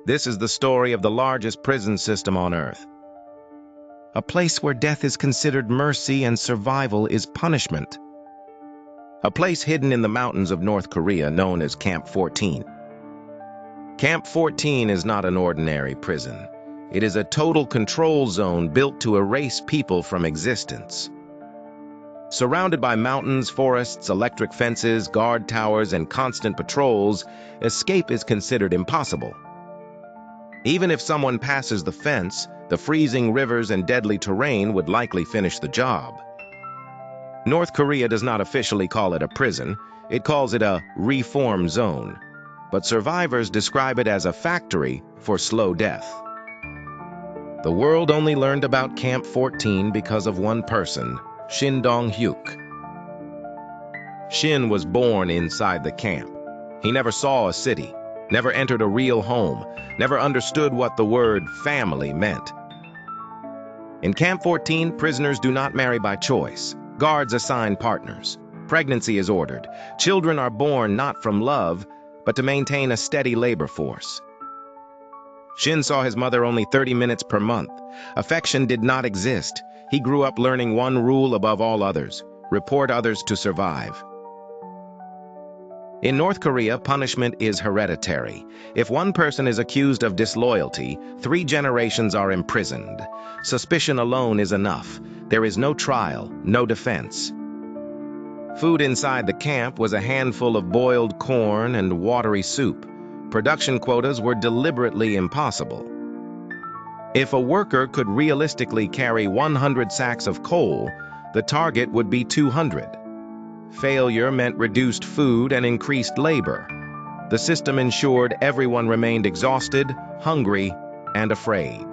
This is the story of the largest prison system on Earth. A place where death is considered mercy and survival is punishment. A place hidden in the mountains of North Korea known as Camp 14. Camp 14 is not an ordinary prison. It is a total control zone built to erase people from existence. Surrounded by mountains, forests, electric fences, guard towers, and constant patrols, escape is considered impossible. Even if someone passes the fence, the freezing rivers and deadly terrain would likely finish the job. North Korea does not officially call it a prison, it calls it a reform zone. But survivors describe it as a factory for slow death. The world only learned about Camp 14 because of one person, Shin Dong-hyuk. Shin was born inside the camp. He never saw a city, never entered a real home, never understood what the word family meant. In Camp 14, prisoners do not marry by choice. Guards assign partners. Pregnancy is ordered. Children are born not from love, but to maintain a steady labor force. Shin saw his mother only 30 minutes per month. Affection did not exist. He grew up learning one rule above all others: report others to survive. In North Korea, punishment is hereditary. If one person is accused of disloyalty, 3 generations are imprisoned. Suspicion alone is enough. There is no trial, no defense. Food inside the camp was a handful of boiled corn and watery soup. Production quotas were deliberately impossible. If a worker could realistically carry 100 sacks of coal, the target would be 200. Failure meant reduced food and increased labor. The system ensured everyone remained exhausted, hungry, and afraid.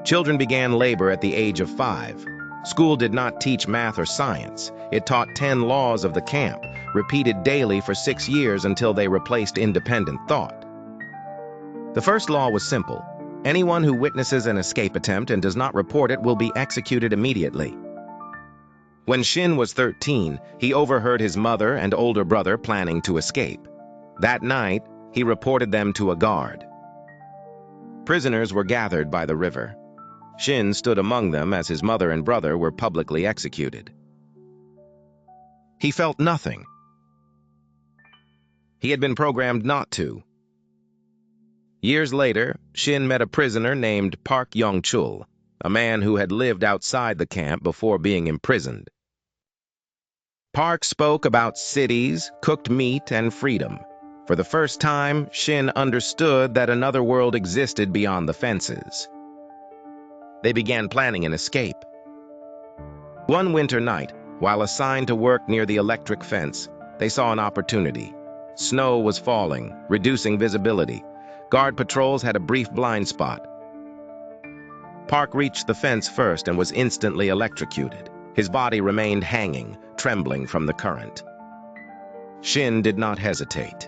Children began labor at the age of 5. School did not teach math or science. It taught 10 laws of the camp, repeated daily for 6 years until they replaced independent thought. The first law was simple. Anyone who witnesses an escape attempt and does not report it will be executed immediately. When Shin was 13, he overheard his mother and older brother planning to escape. That night, he reported them to a guard. Prisoners were gathered by the river. Shin stood among them as his mother and brother were publicly executed. He felt nothing. He had been programmed not to. Years later, Shin met a prisoner named Park Yong-chul, a man who had lived outside the camp before being imprisoned. Park spoke about cities, cooked meat, and freedom. For the first time, Shin understood that another world existed beyond the fences. They began planning an escape. One winter night, while assigned to work near the electric fence, they saw an opportunity. Snow was falling, reducing visibility. Guard patrols had a brief blind spot. Park reached the fence first and was instantly electrocuted. His body remained hanging, trembling from the current. Shin did not hesitate.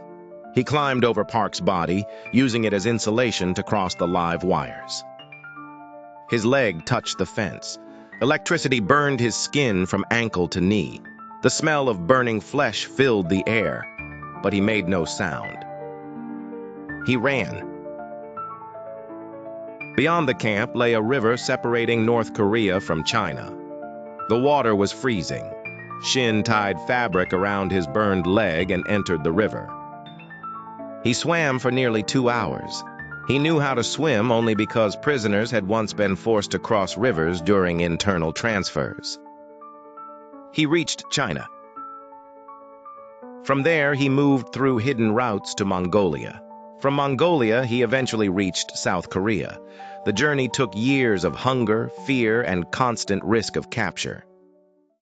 He climbed over Park's body, using it as insulation to cross the live wires. His leg touched the fence. Electricity burned his skin from ankle to knee. The smell of burning flesh filled the air, but he made no sound. He ran. Beyond the camp lay a river separating North Korea from China. The water was freezing. Shin tied fabric around his burned leg and entered the river. He swam for nearly 2 hours. He knew how to swim only because prisoners had once been forced to cross rivers during internal transfers. He reached China. From there, he moved through hidden routes to Mongolia. From Mongolia, he eventually reached South Korea. The journey took years of hunger, fear, and constant risk of capture.